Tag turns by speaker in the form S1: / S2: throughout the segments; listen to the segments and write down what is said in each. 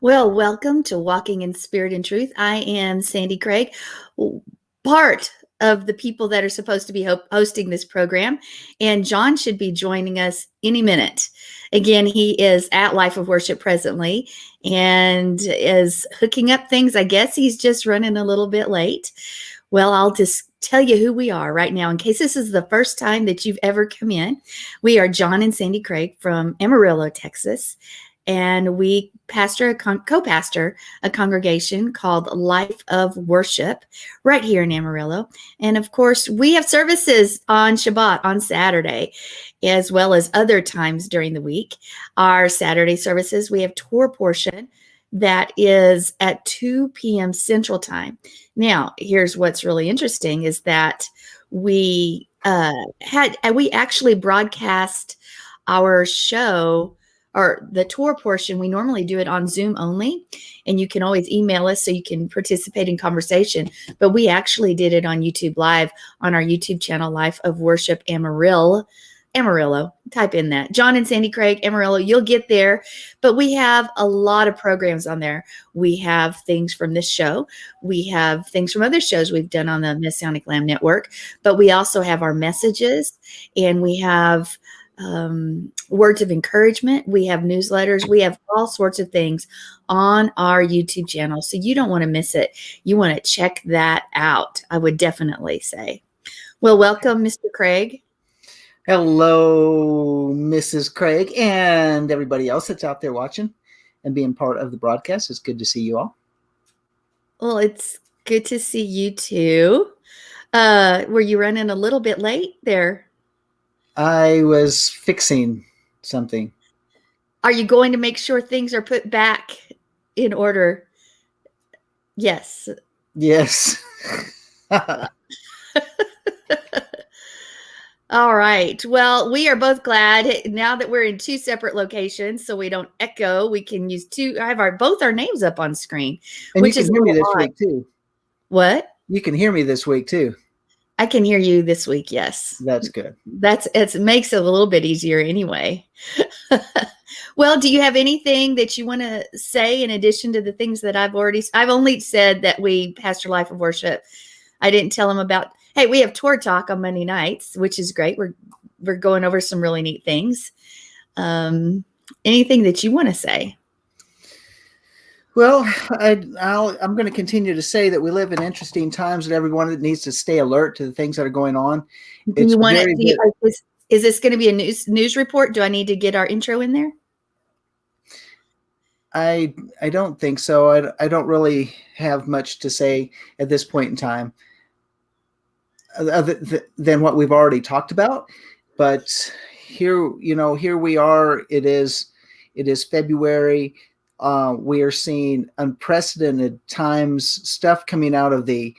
S1: Well, welcome to Walking in Spirit and Truth. I am Sandi Craig, part of the people that are supposed to be hosting this program, and John should be joining us any minute. Again, he is at Life of Worship presently and is hooking up things. I guess he's just running a little bit late. Well, I'll just tell you who we are right now in case this is the first time that you've ever come in. We are John and Sandi Craig from Amarillo, Texas. And we co-pastor a congregation called Life of Worship right here in Amarillo. And of course, we have services on Shabbat on Saturday, as well as other times during the week. Our Saturday services, we have tour portion that is at 2 p.m. Central Time. Now, here's what's really interesting is that we actually broadcast our show or the tour portion. We normally do it on Zoom only, and you can always email us so you can participate in conversation. But we actually did it on YouTube Live on our YouTube channel, Life of Worship Amarillo. Type in that. John and Sandi Craig, Amarillo, you'll get there. But we have a lot of programs on there. We have things from this show. We have things from other shows we've done on the Messianic Lamb Network. But we also have our messages, and we have words of encouragement. We have newsletters. We have all sorts of things on our YouTube channel. So you don't want to miss it. You want to check that out, I would definitely say. Well, welcome, Mr. Craig.
S2: Hello, Mrs. Craig, and everybody else that's out there watching and being part of the broadcast. It's good to see you all.
S1: Well, it's good to see you too. Were you running a little bit late there?
S2: I was fixing something.
S1: Are you going to make sure things are put back in order? Yes.
S2: Yes.
S1: All right. Well, we are both glad now that we're in two separate locations, so we don't echo. We can use both our names up on screen,
S2: and
S1: which
S2: you can hear me this week too.
S1: What?
S2: You can hear me this week too.
S1: I can hear you this week. Yes.
S2: That's good.
S1: It makes it a little bit easier anyway. Well, do you have anything that you want to say in addition to the things that I've only said that we pastor Life of Worship. I didn't tell them about, hey, we have tour talk on Monday nights, which is great. We're going over some really neat things. Anything that you want to say?
S2: Well, I'm going to continue to say that we live in interesting times, and everyone needs to stay alert to the things that are going on.
S1: Is this going to be a news report? Do I need to get our intro in there?
S2: I don't think so. I don't really have much to say at this point in time, other than what we've already talked about. But here we are. It is February. We are seeing unprecedented times, stuff coming out of the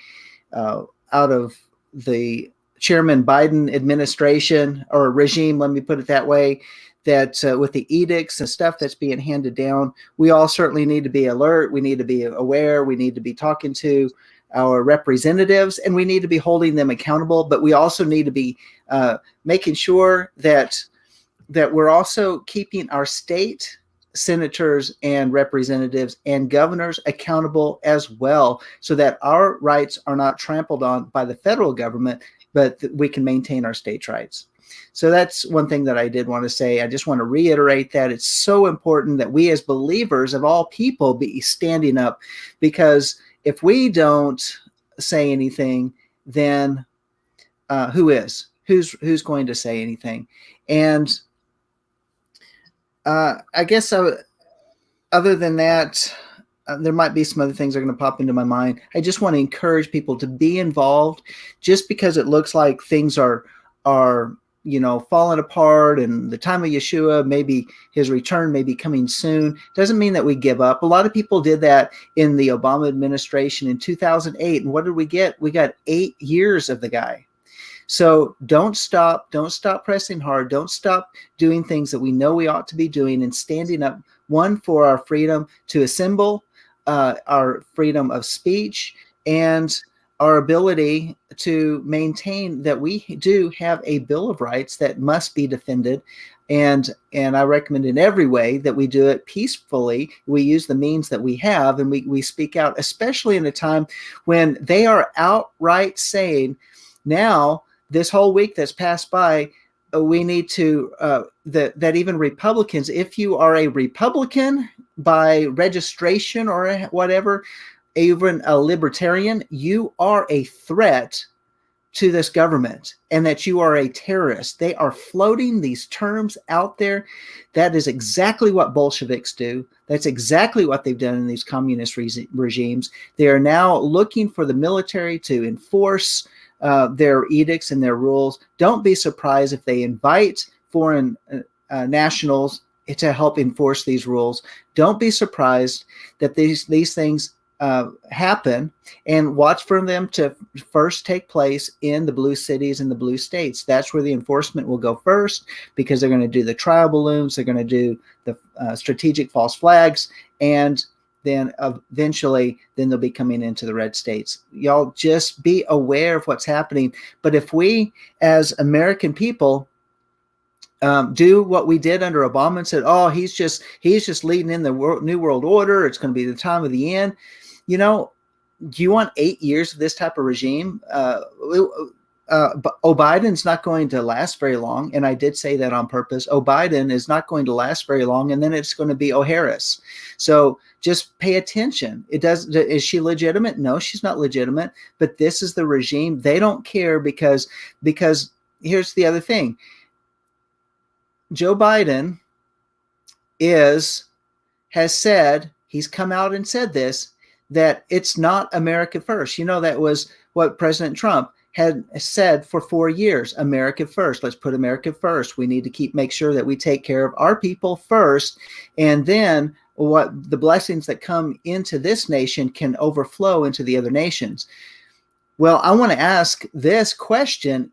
S2: Chairman Biden administration or regime. Let me put it that way. That with the edicts and stuff that's being handed down, we all certainly need to be alert. We need to be aware. We need to be talking to our representatives, and we need to be holding them accountable. But we also need to be making sure that we're also keeping our state senators and representatives and governors accountable as well, so that our rights are not trampled on by the federal government, but that we can maintain our states' rights. So that's one thing that I did want to say. I just want to reiterate that it's so important that we as believers of all people be standing up, because if we don't say anything, then who's going to say anything? And I guess other than that, there might be some other things that are going to pop into my mind. I just want to encourage people to be involved. Just because it looks like things are falling apart, and the time of Yeshua, maybe his return may be coming soon, doesn't mean that we give up. A lot of people did that in the Obama administration in 2008. And what did we get? We got 8 years of the guy. So don't stop pressing hard. Don't stop doing things that we know we ought to be doing, and standing up, one, for our freedom to assemble, our freedom of speech, and our ability to maintain that we do have a Bill of Rights that must be defended, And I recommend in every way that we do it peacefully. We use the means that we have, and we speak out, especially in a time when they are outright saying, now this whole week that's passed by, we need to that even Republicans, if you are a Republican by registration or whatever, even a libertarian, you are a threat to this government, and that you are a terrorist. They are floating these terms out there. That is exactly what Bolsheviks do. That's exactly what they've done in these communist regimes. They are now looking for the military to enforce their edicts and their rules. Don't be surprised if they invite foreign nationals to help enforce these rules. Don't be surprised that these things happen, and watch for them to first take place in the blue cities and the blue states. That's where the enforcement will go first, because they're going to do the trial balloons, they're going to do the strategic false flags, and then eventually then they'll be coming into the red states. Y'all just be aware of what's happening. But if we as American people do what we did under Obama and said, oh, he's just leading in the New World Order, it's going to be the time of the end. Do you want 8 years of this type of regime? Biden's not going to last very long, and I did say that on purpose. Biden is not going to last very long, and then it's going to be O'Harris. So just pay attention. Is she legitimate? No, she's not legitimate. But this is the regime. They don't care because here's the other thing. Joe Biden has said, he's come out and said this, that it's not America first. That was what President Trump had said for 4 years. America first. Let's put America first. We need to make sure that we take care of our people first. And then what the blessings that come into this nation can overflow into the other nations. Well, I want to ask this question.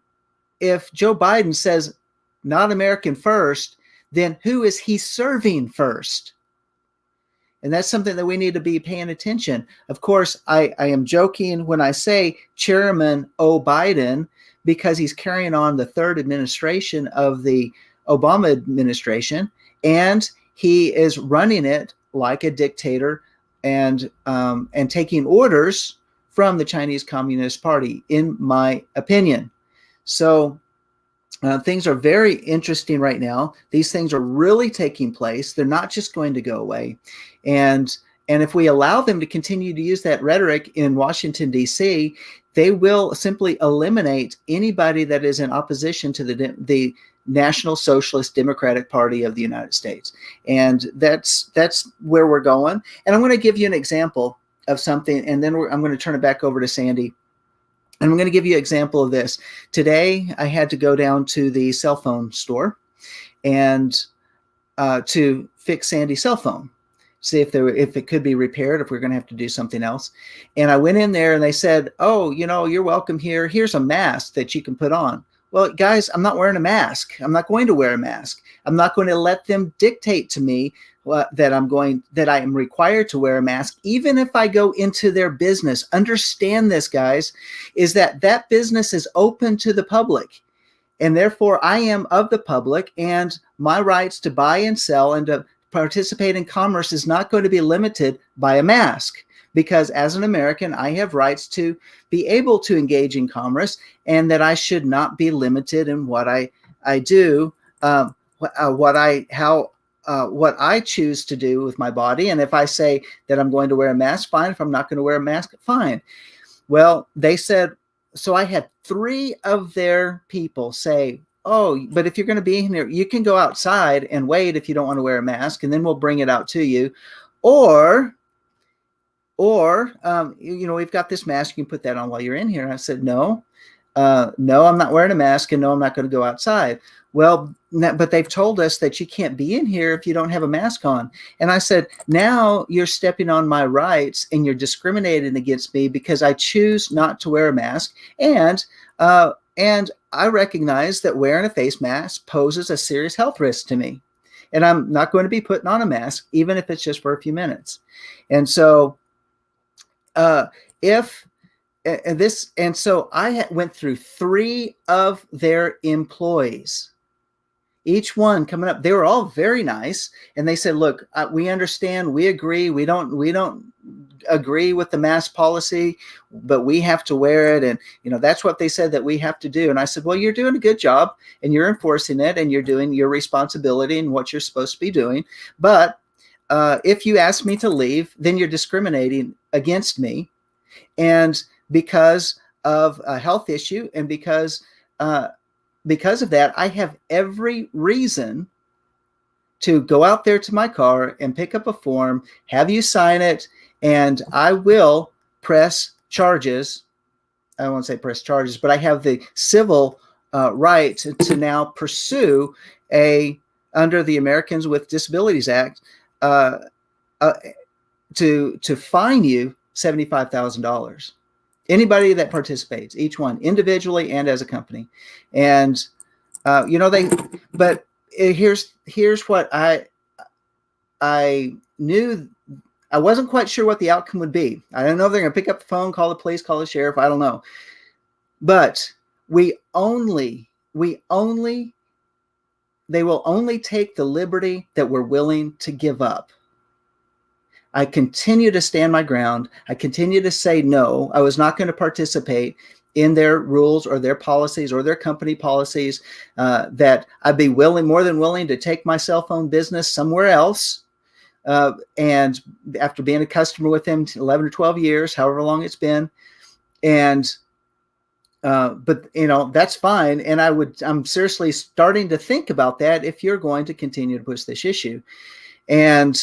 S2: If Joe Biden says not American first, then who is he serving first? And that's something that we need to be paying attention. Of course, I am joking when I say Chairman Biden, because he's carrying on the third administration of the Obama administration, and he is running it like a dictator and taking orders from the Chinese Communist Party, in my opinion. So things are very interesting right now. These things are really taking place. They're not just going to go away. And if we allow them to continue to use that rhetoric in Washington, D.C., they will simply eliminate anybody that is in opposition to the National Socialist Democratic Party of the United States. And that's where we're going. And I'm going to give you an example of something, and then I'm going to turn it back over to Sandi. And I'm going to give you an example of this. Today, I had to go down to the cell phone store and to fix Sandy's cell phone, see if it could be repaired, if we're going to have to do something else. And I went in there and they said, oh, you're welcome here. Here's a mask that you can put on. Well, guys, I'm not wearing a mask. I'm not going to wear a mask. I'm not going to let them dictate to me that I am required to wear a mask, even if I go into their business. Understand this, guys, is that business is open to the public, and therefore I am of the public, and my rights to buy and sell and to participate in commerce is not going to be limited by a mask, because as an American, I have rights to be able to engage in commerce, and that I should not be limited in what I do, what I choose to do with my body. And if I say that I'm going to wear a mask, fine. If I'm not going to wear a mask, fine. Well, they said, so I had 3 of their people say, oh, but if you're going to be in here, you can go outside and wait if you don't want to wear a mask, and then we'll bring it out to you. Or we've got this mask, you can put that on while you're in here. And I said, no, I'm not wearing a mask, and no, I'm not going to go outside. Well, but they've told us that you can't be in here if you don't have a mask on. And I said, now you're stepping on my rights, and you're discriminating against me because I choose not to wear a mask. And I recognize that wearing a face mask poses a serious health risk to me. And I'm not going to be putting on a mask, even if it's just for a few minutes. And so so I went through 3 of their employees. each one coming up, they were all very nice. And they said, look, we understand, we agree. We don't agree with the mask policy, but we have to wear it. And, that's what they said that we have to do. And I said, well, you're doing a good job and you're enforcing it and you're doing your responsibility and what you're supposed to be doing. But if you ask me to leave, then you're discriminating against me. And because of a health issue and because of that, I have every reason to go out there to my car and pick up a form, have you sign it, and I will press charges. I won't say press charges, but I have the civil right to now pursue under the Americans with Disabilities Act to fine you $75,000. Anybody that participates, each one individually and as a company. And here's what I knew. I wasn't quite sure what the outcome would be. I don't know if they're going to pick up the phone, call the police, call the sheriff. I don't know. But they will only take the liberty that we're willing to give up. I continue to stand my ground. I continue to say no. I was not going to participate in their rules or their policies or their company policies, that I'd be more than willing to take my cell phone business somewhere else. And after being a customer with them 11 or 12 years, however long it's been. And, but that's fine. And I'm seriously starting to think about that if you're going to continue to push this issue. And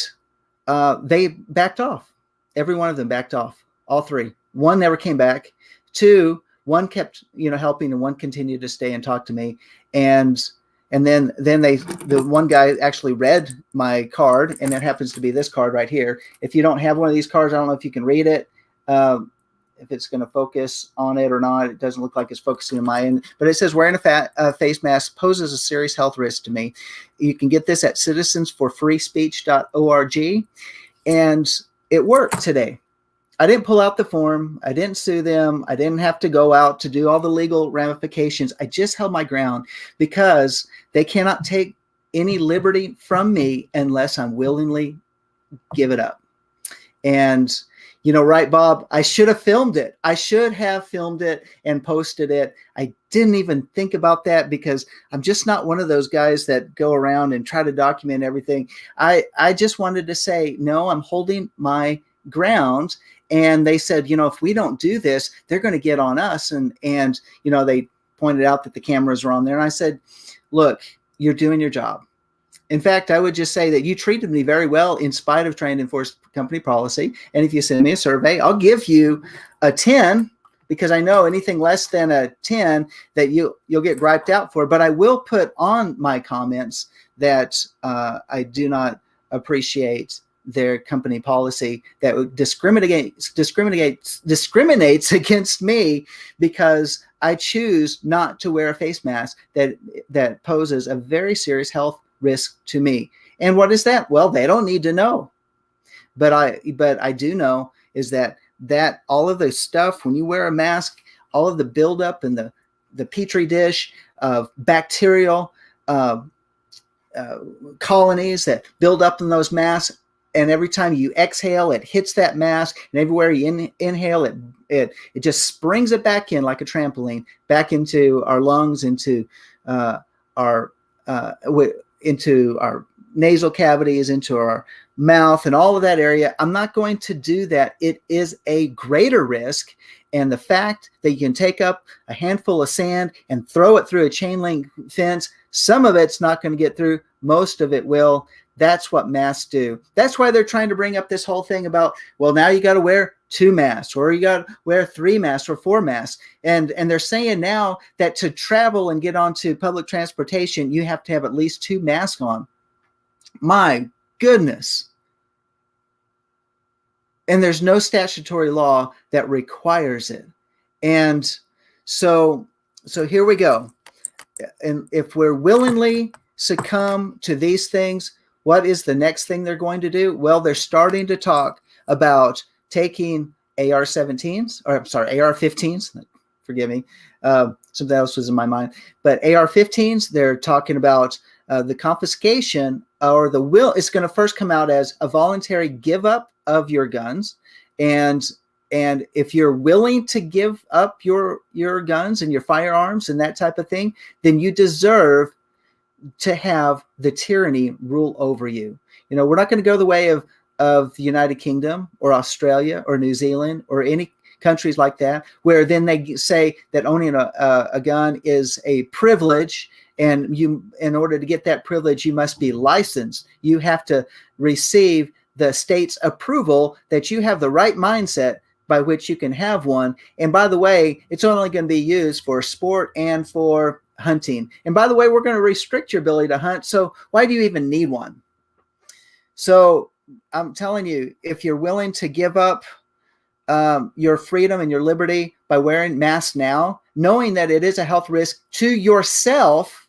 S2: they backed off. Every one of them backed off. All three. One never came back. Two, one kept, helping, and one continued to stay and talk to me. And then the one guy actually read my card, and it happens to be this card right here. If you don't have one of these cards, I don't know if you can read it, if it's going to focus on it or not. It doesn't look like it's focusing on my end, but it says wearing a face mask poses a serious health risk to me. You can get this at citizensforfreespeech.org, and it worked today. I didn't pull out the form. I didn't sue them. I didn't have to go out to do all the legal ramifications. I just held my ground because they cannot take any liberty from me unless I'm willingly give it up. And, right, Bob, I should have filmed it. I should have filmed it and posted it. I didn't even think about that because I'm just not one of those guys that go around and try to document everything. I just wanted to say, no, I'm holding my ground. And they said, if we don't do this, they're going to get on us. And they pointed out that the cameras were on there. And I said, look, you're doing your job. In fact, I would just say that you treated me very well in spite of trying to enforce company policy. And if you send me a survey, I'll give you a 10 because I know anything less than a 10 that you'll get griped out for. But I will put on my comments that I do not appreciate their company policy that discriminates against me because I choose not to wear a face mask that poses a very serious health risk to me. And what is that? Well, they don't need to know. But I do know is that all of the stuff, when you wear a mask, all of the buildup in the petri dish of bacterial colonies that build up in those masks, and every time you exhale, it hits that mask, and everywhere you inhale, it just springs it back in like a trampoline, back into our lungs, into our nasal cavities, into our mouth, and all of that area. I'm not going to do that. It is a greater risk. And the fact that you can take up a handful of sand and throw it through a chain link fence, some of it's not going to get through. Most of it will. That's what masks do. That's why they're trying to bring up this whole thing about, well, now you got to wear 2 masks, or you got to wear 3 masks or 4 masks. And they're saying now that to travel and get onto public transportation, you have to have at least 2 masks on. My goodness. And there's no statutory law that requires it. And so here we go. And if we're willingly succumb to these things, what is the next thing they're going to do? Well, they're starting to talk about taking AR-15s, forgive me, something else was in my mind, but AR-15s, they're talking about The confiscation or the will is going to first come out as a voluntary give up of your guns, and if you're willing to give up your guns and your firearms and that type of thing, then you deserve to have the tyranny rule over you. We're not going to go the way of the United Kingdom or Australia or New Zealand or any countries like that, where then they say that owning a gun is a privilege, and you, in order to get that privilege, you must be licensed. You have to receive the state's approval that you have the right mindset by which you can have one. And by the way, it's only going to be used for sport and for hunting. And by the way, we're going to restrict your ability to hunt. So why do you even need one? So I'm telling you, if you're willing to give up your freedom and your liberty by wearing masks now, knowing that it is a health risk to yourself,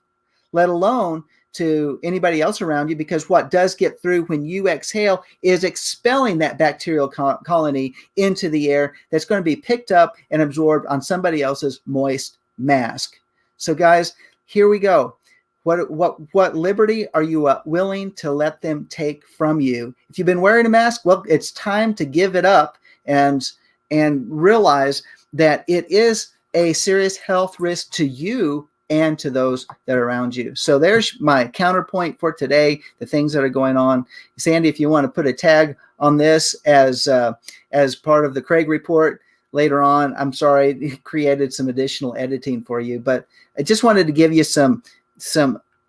S2: let alone to anybody else around you, because what does get through when you exhale is expelling that bacterial colony into the air that's going to be picked up and absorbed on somebody else's moist mask. So guys, here we go. What liberty are you willing to let them take from you? If you've been wearing a mask, well, it's time to give it up and realize that it is a serious health risk to you and to those that are around you. So there's my counterpoint for today, the things that are going on. Sandi, if you want to put a tag on this as part of the Craig report later on, I'm sorry, it created some additional editing for you, but I just wanted to give you some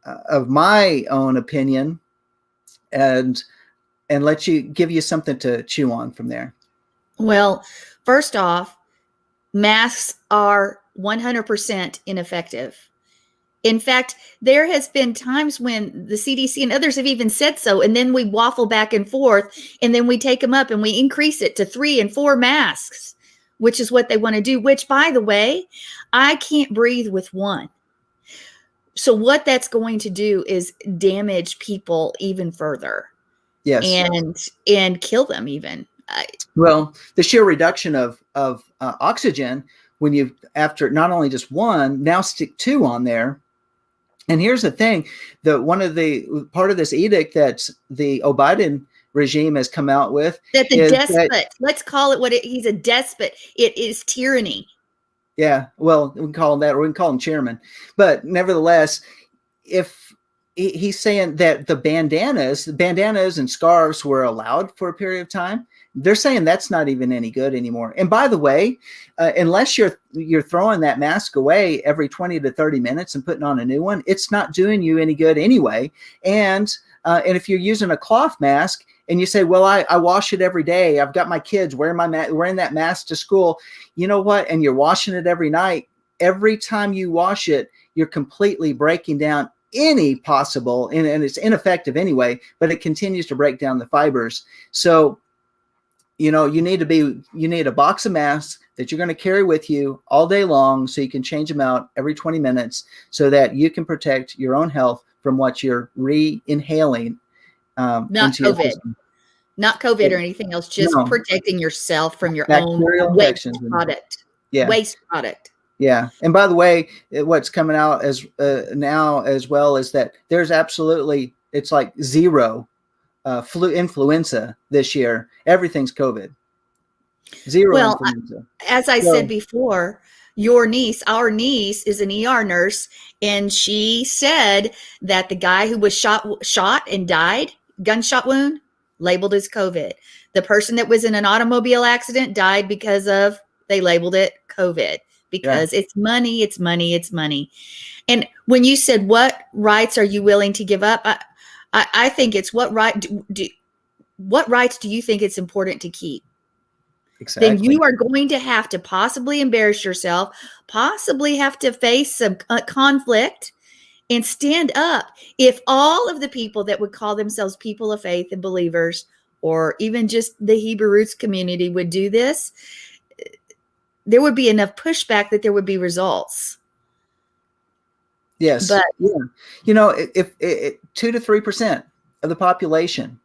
S2: of my own opinion and give you something to chew on from there.
S1: Well, first off, masks are 100% ineffective. In fact, there has been times when the CDC and others have even said so, and then we waffle back and forth, and then we take them up and we increase it to 3 and 4 masks, which is what they want to do, which, by the way, I can't breathe with one. So what that's going to do is damage people even further.
S2: Yes.
S1: And kill them even.
S2: Well, the sheer reduction of oxygen when you, after not only just one, now stick 2 on there. And here's the thing, part of this edict that the Biden regime has come out with,
S1: that the despot, let's call it he's a despot. It is tyranny.
S2: Yeah, well, we can call him that, or we can call him chairman. But nevertheless, if he's saying that the bandanas and scarves were allowed for a period of time, they're saying that's not even any good anymore. And by the way, unless you're throwing that mask away every 20 to 30 minutes and putting on a new one, it's not doing you any good anyway. And if you're using a cloth mask and you say, well, I wash it every day, I've got my kids wearing that mask to school, you know what? And you're washing it every night. Every time you wash it, you're completely breaking down any possible, and it's ineffective anyway, but it continues to break down the fibers. So, you need a box of masks that you're going to carry with you all day long, so you can change them out every 20 minutes so that you can protect your own health from what you're re-inhaling.
S1: Not COVID. Not COVID or anything else, just protecting yourself from your own waste product.
S2: Yeah.
S1: Waste product.
S2: Yeah. And by the way, what's coming out as now as well is that there's absolutely, it's like 0 influenza this year. Everything's COVID. 0 influenza.
S1: As I said before, our niece is an ER nurse, and she said that the guy who was shot and died, gunshot wound, labeled as COVID. The person that was in an automobile accident died because they labeled it COVID, because it's money, it's money, it's money. And when you said, what rights are you willing to give up? I think it's what rights do you think it's important to keep? Exactly. Then you are going to have to possibly embarrass yourself, possibly have to face some conflict and stand up. If all of the people that would call themselves people of faith and believers, or even just the Hebrew roots community, would do this, there would be enough pushback that there would be results.
S2: Yes. But if 2 to 3% of the population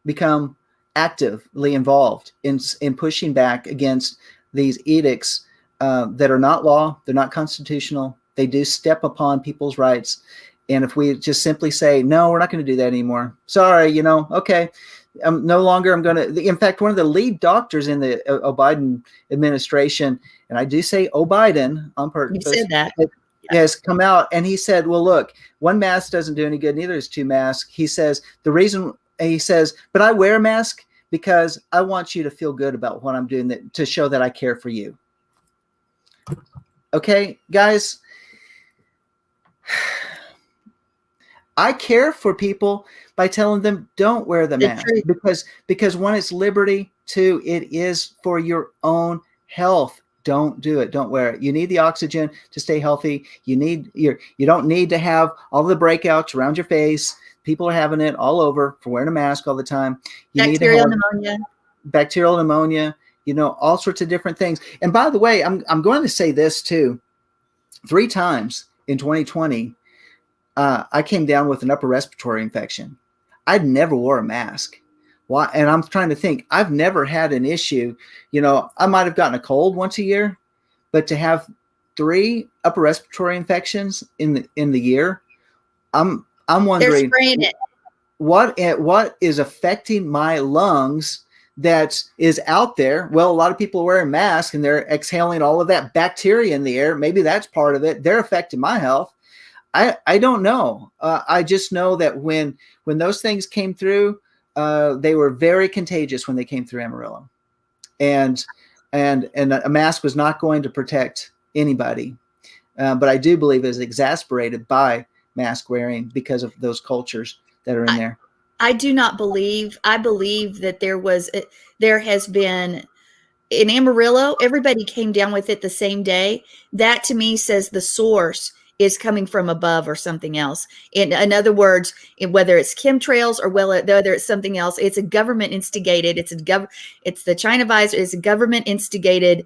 S2: become actively involved in pushing back against these edicts that are not law, they're not constitutional, they do step upon people's rights, And if we just simply say, no, we're not going to do that anymore. Sorry, okay. No longer I'm going to. In fact, one of the lead doctors in the Biden administration, and I do say Biden on
S1: You
S2: purpose,
S1: said that.
S2: has come out and he said, well, look, one mask doesn't do any good. Neither is two masks. He says, but I wear a mask because I want you to feel good about what I'm doing, to show that I care for you. Okay, guys, I care for people by telling them don't wear the mask because one, it's liberty. Two, it is for your own health. Don't do it. Don't wear it. You need the oxygen to stay healthy. You don't need to have all the breakouts around your face. People are having it all over for wearing a mask all the time.
S1: Bacterial pneumonia.
S2: Bacterial pneumonia, all sorts of different things. And by the way, I'm going to say this too. 3 times in 2020, I came down with an upper respiratory infection. I'd never wore a mask. Why? And I'm trying to think. I've never had an issue. I might have gotten a cold once a year, but to have 3 upper respiratory infections in the year, I'm wondering what is affecting my lungs that is out there. Well, a lot of people are wearing masks and they're exhaling all of that bacteria in the air. Maybe that's part of it. They're affecting my health. I don't know. I just know that when those things came through, they were very contagious when they came through Amarillo, and a mask was not going to protect anybody. But I do believe it is exasperated by mask wearing because of those cultures that are in there.
S1: I do not believe. I believe that there has been in Amarillo. Everybody came down with it the same day. That to me says the source is coming from above or something else. In other words, whether it's chemtrails or whether it's something else, it's a government instigated. It's the China virus. It's a government instigated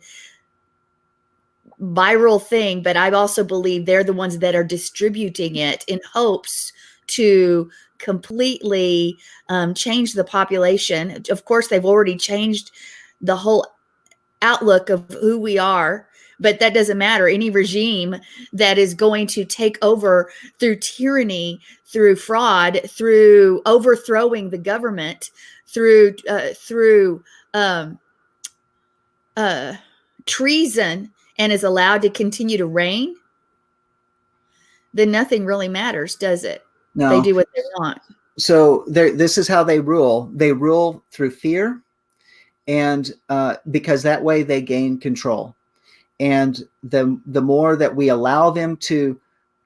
S1: viral thing. But I also believe they're the ones that are distributing it in hopes to completely change the population. Of course, they've already changed the whole outlook of who we are. But that doesn't matter. Any regime that is going to take over through tyranny, through fraud, through overthrowing the government, through treason, and is allowed to continue to reign, then nothing really matters, does it?
S2: No.
S1: They do what they want.
S2: So this is how they rule. They rule through fear, and because that way they gain control. And the more that we allow them to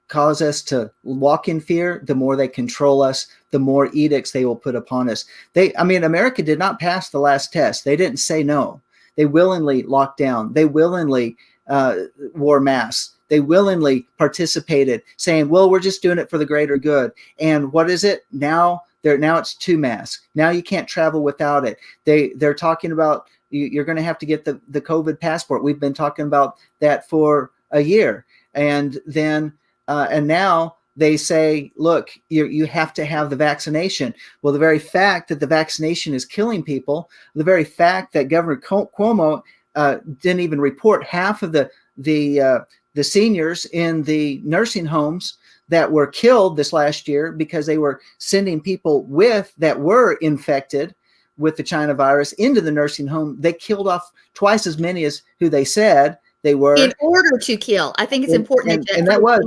S2: cause us to walk in fear, the more they control us, the more edicts they will put upon us. America did not pass the last test. They didn't say no. They willingly locked down. They willingly wore masks. They willingly participated, saying, well, we're just doing it for the greater good. And what is it? Now it's 2 masks. Now you can't travel without it. They're talking about you're going to have to get the COVID passport. We've been talking about that for a year. And then, and now they say, look, you have to have the vaccination. Well, the very fact that the vaccination is killing people, the very fact that Governor Cuomo didn't even report half of the seniors in the nursing homes that were killed this last year because they were sending people that were infected with the China virus into the nursing home. They killed off twice as many as who they said they were.
S1: In order to kill. I think it's important.
S2: And that was,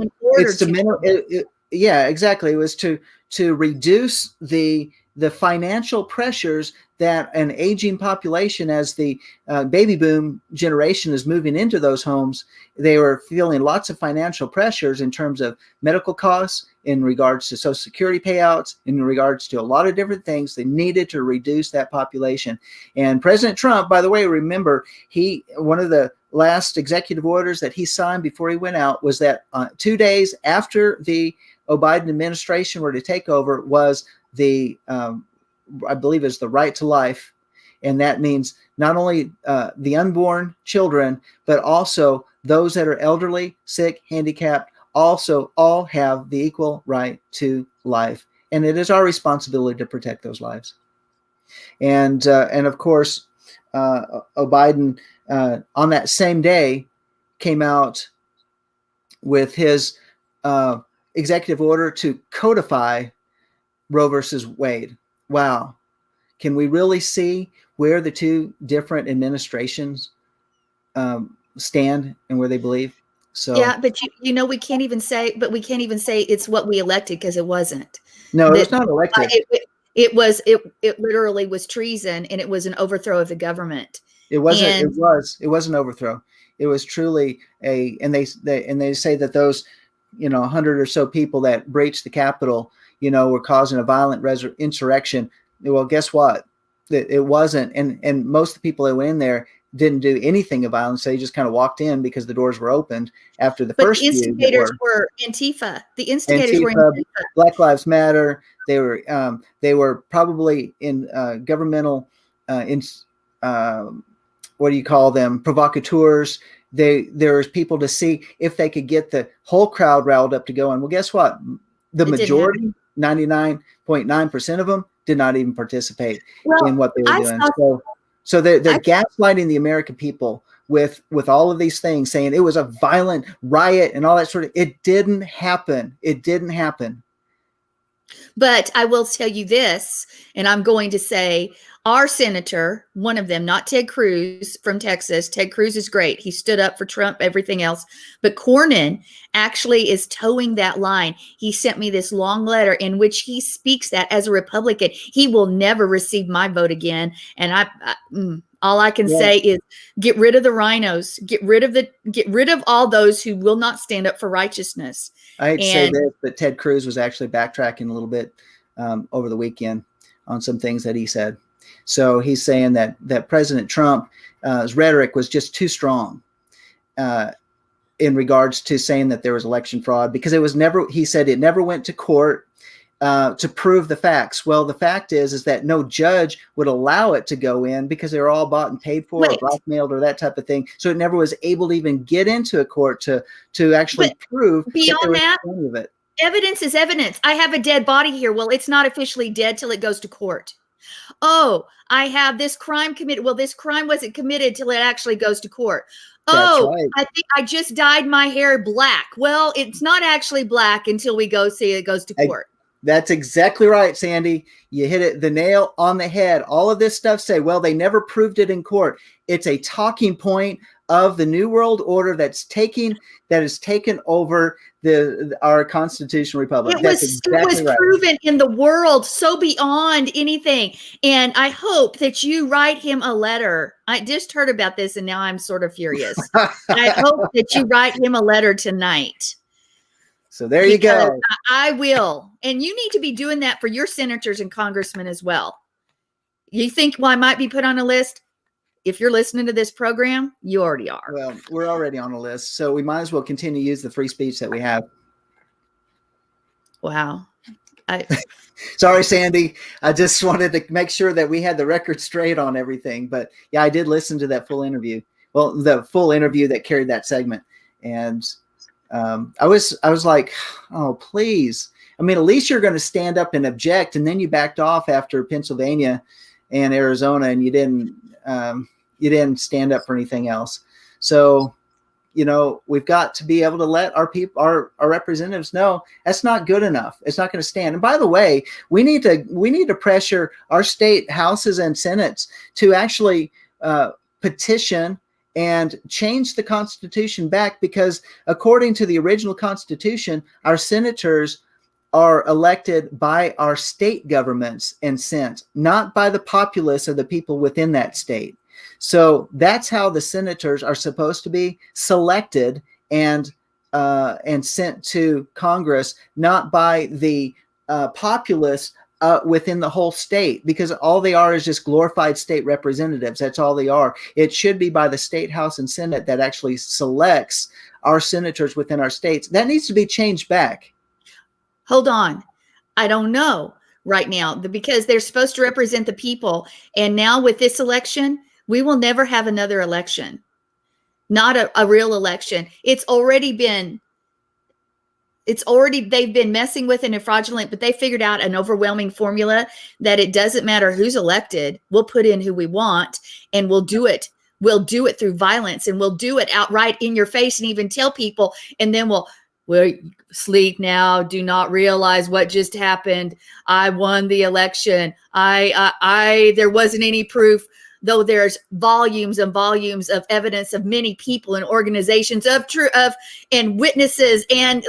S2: yeah, exactly. It was to reduce the financial pressures that an aging population, as the baby boom generation is moving into those homes, they were feeling lots of financial pressures in terms of medical costs, in regards to Social Security payouts, in regards to a lot of different things. They needed to reduce that population. And President Trump, by the way, remember, one of the last executive orders that he signed before he went out was that 2 days after the Biden administration were to take over was I believe is the right to life. And that means not only the unborn children, but also those that are elderly, sick, handicapped, also all have the equal right to life. And it is our responsibility to protect those lives. And of course, Biden on that same day came out with his executive order to codify Roe versus Wade. Wow. Can we really see where the two different administrations stand and where they believe? So
S1: Yeah, but we can't even say, it's what we elected, because it wasn't.
S2: no, it was
S1: That
S2: not elected.
S1: it literally was treason, and it was an overthrow of the government.
S2: It wasn't.
S1: And
S2: It was an overthrow. It was truly and they say that those 100 or so people that breached the Capitol were causing a violent insurrection. Well, guess what? It wasn't, and most of the people that went in there didn't do anything of violence. They just kind of walked in because the doors were opened after the
S1: but
S2: first
S1: the instigators were Antifa. The instigators were
S2: Antifa,
S1: Antifa.
S2: Black Lives Matter. They were probably in governmental what do you call them, provocateurs. There was people to see if they could get the whole crowd riled up to go in. Well, guess what? The majority, 99.9% of them, did not even participate in what they were doing. So they're gaslighting the American people with all of these things, saying it was a violent riot and all that sort of. It didn't happen. It didn't happen.
S1: But I will tell you this, and I'm going to say our senator, one of them, not Ted Cruz from Texas. Ted Cruz is great. He stood up for Trump, everything else. But Cornyn actually is towing that line. He sent me this long letter in which he speaks that as a Republican, he will never receive my vote again. And all I can say is get rid of the rhinos, get rid of all those who will not stand up for righteousness.
S2: I hate to say this, but Ted Cruz was actually backtracking a little bit over the weekend on some things that he said. So he's saying that President Trump's rhetoric was just too strong in regards to saying that there was election fraud, because it was never. He said it never went to court to prove the facts. Well, the fact is that no judge would allow it to go in because they were all bought and paid for, or blackmailed, or that type of thing. So it never was able to even get into a court to actually prove
S1: beyond that.
S2: Any of it.
S1: Evidence is evidence. I have a dead body here. Well, it's not officially dead till it goes to court. Oh, I have this crime committed. Well, this crime wasn't committed till it actually goes to court. Oh, right. I think I just dyed my hair black. Well, it's not actually black until we go see it goes to court.
S2: That's exactly right, Sandy. You hit the nail on the head. All of this stuff say, well, they never proved it in court. It's a talking point of the New World Order that has taken over our constitutional republic.
S1: It was proven in the world, so beyond anything. And I hope that you write him a letter. I just heard about this, and now I'm sort of furious. I hope that you write him a letter tonight.
S2: So there you go.
S1: I will. And you need to be doing that for your senators and congressmen as well. You think, well, I might be put on a list? If you're listening to this program, you already are.
S2: Well, we're already on a list, so we might as well continue to use the free speech that we have.
S1: Wow.
S2: Sorry, Sandy. I just wanted to make sure that we had the record straight on everything. But yeah, I did listen to that full interview. Well, the full interview that carried that segment. And I was like, oh, please. I mean, at least you're going to stand up and object, and then you backed off after Pennsylvania and Arizona, and you didn't stand up for anything else. So, we've got to be able to let our people, our representatives know that's not good enough. It's not going to stand. And by the way, we need to pressure our state houses and senates to actually petition and change the Constitution back, because according to the original Constitution, our senators are elected by our state governments and sent, not by the populace of the people within that state. So that's how the senators are supposed to be selected and sent to Congress, not by the populace within the whole state, because all they are is just glorified state representatives. That's all they are. It should be by the state house and senate that actually selects our senators within our states. That needs to be changed back.
S1: Hold on. I don't know right now, because they're supposed to represent the people. And now with this election, we will never have another election. Not a real election. They've been messing with it and fraudulent, but they figured out an overwhelming formula that it doesn't matter who's elected. We'll put in who we want, and we'll do it. We'll do it through violence, and we'll do it outright in your face and even tell people, and then we'll we're sleep now, do not realize what just happened. I won the election. There wasn't any proof, though there's volumes and volumes of evidence of many people and organizations and witnesses and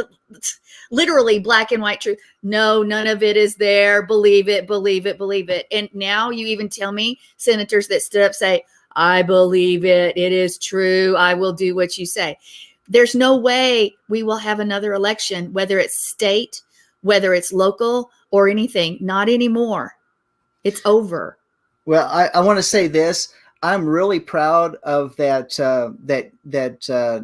S1: literally black and white truth. No, none of it is there. Believe it, believe it, believe it. And now you even tell me senators that stood up say, I believe it. It is true. I will do what you say. There's no way we will have another election, whether it's state, whether it's local or anything. Not anymore. It's over.
S2: Well, I want to say this. I'm really proud of that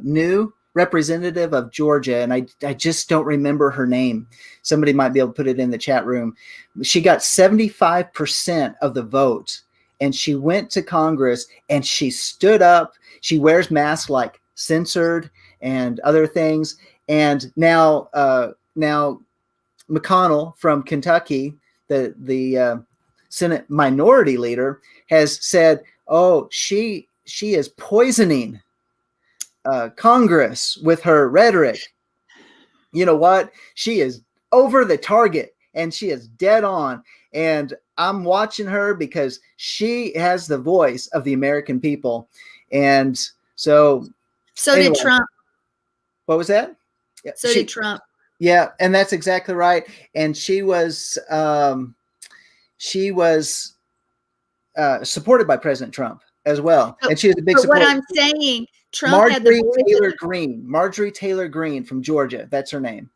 S2: new representative of Georgia, and I just don't remember her name. Somebody might be able to put it in the chat room. She got 75% of the vote, and she went to Congress and she stood up. She wears masks like censored and other things. And now McConnell from Kentucky, the Senate minority leader, has said, oh, she is poisoning Congress with her rhetoric. You know what? She is over the target and she is dead on. And I'm watching her because she has the voice of the American people. And so anyway,
S1: did Trump.
S2: What was that?
S1: Yeah, did Trump.
S2: Yeah, and that's exactly right. And she was supported by President Trump as well. And she was a big supporter.
S1: What I'm saying, Trump had the voice
S2: Marjorie Taylor Greene from Georgia. That's her name.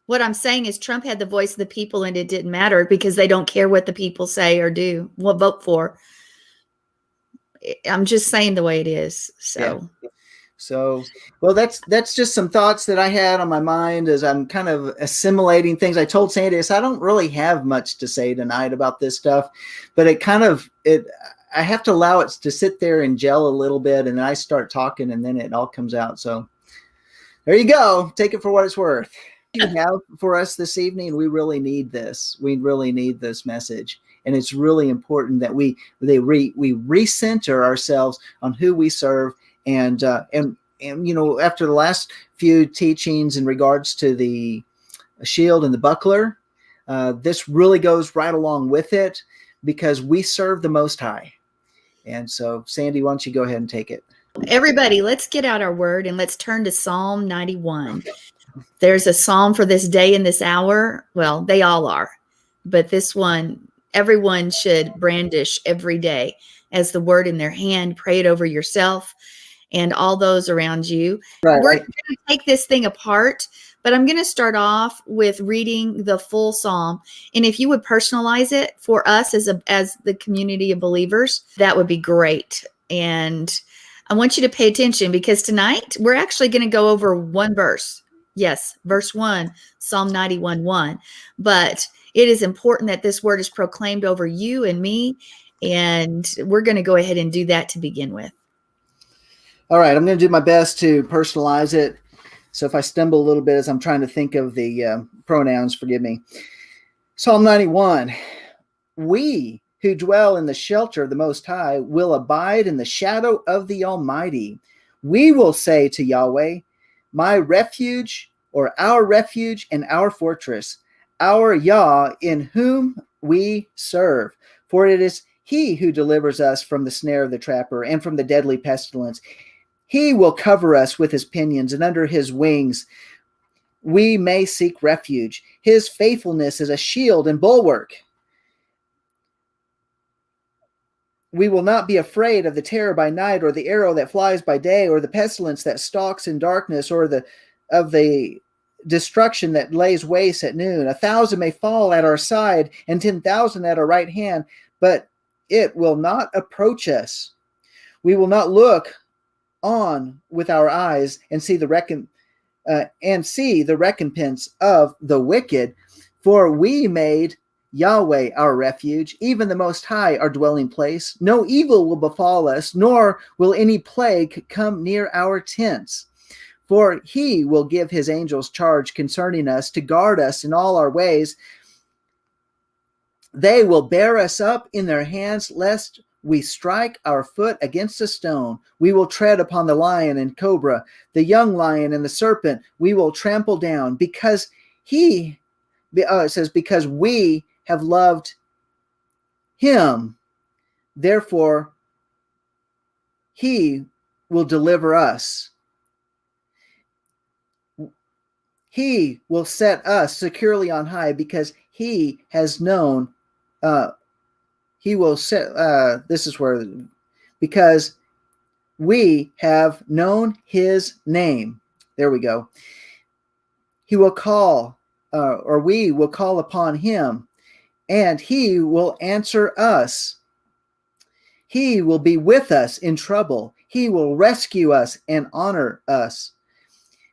S1: What I'm saying is Trump had the voice of the people, and it didn't matter because they don't care what the people say or do, what vote for. I'm just saying the way it is. So. Yeah.
S2: So, well, that's just some thoughts that I had on my mind as I'm kind of assimilating things. I told Sandy, I don't really have much to say tonight about this stuff, but I have to allow it to sit there and gel a little bit, and then I start talking, and then it all comes out. So there you go. Take it for what it's worth. You have for us this evening, we really need this. We really need this message. And it's really important that we recenter ourselves on who we serve. And you know, after the last few teachings in regards to the shield and the buckler, this really goes right along with it because we serve the Most High. And so, Sandy, why don't you go ahead and take it?
S1: Everybody, let's get out our word and let's turn to Psalm 91. There's a psalm for this day and this hour. Well, they all are, but this one, everyone should brandish every day as the word in their hand. Pray it over yourself and all those around you. Right. We're going to take this thing apart, but I'm going to start off with reading the full psalm. And if you would personalize it for us as the community of believers, that would be great. And I want you to pay attention because tonight we're actually going to go over one verse. Yes, verse 1, Psalm 91:1. But it is important that this word is proclaimed over you and me. And we're going to go ahead and do that to begin with.
S2: All right, I'm going to do my best to personalize it. So if I stumble a little bit as I'm trying to think of the pronouns, forgive me. Psalm 91. We who dwell in the shelter of the Most High will abide in the shadow of the Almighty. We will say to Yahweh, my refuge, or our refuge and our fortress, our Yah in whom we serve. For it is He who delivers us from the snare of the trapper and from the deadly pestilence. He will cover us with his pinions, and under his wings we may seek refuge. His faithfulness is a shield and bulwark. We will not be afraid of the terror by night, or the arrow that flies by day, or the pestilence that stalks in darkness, or of the destruction that lays waste at noon. 1,000 may fall at our side, and 10,000 at our right hand, but it will not approach us. We will not look on with our eyes and see the recompense of the wicked, for we made Yahweh our refuge, even the Most High our dwelling place. No evil will befall us, nor will any plague come near our tents. For he will give his angels charge concerning us to guard us in all our ways. They will bear us up in their hands, lest we strike our foot against a stone. We will tread upon the lion and cobra, the young lion and the serpent. We will trample down because it says, because we have loved him. Therefore, he will deliver us. He will set us securely on high because he has known. He will set. This is where, because we have known his name. There we go. He will call, or we will call upon him, and he will answer us. He will be with us in trouble. He will rescue us and honor us.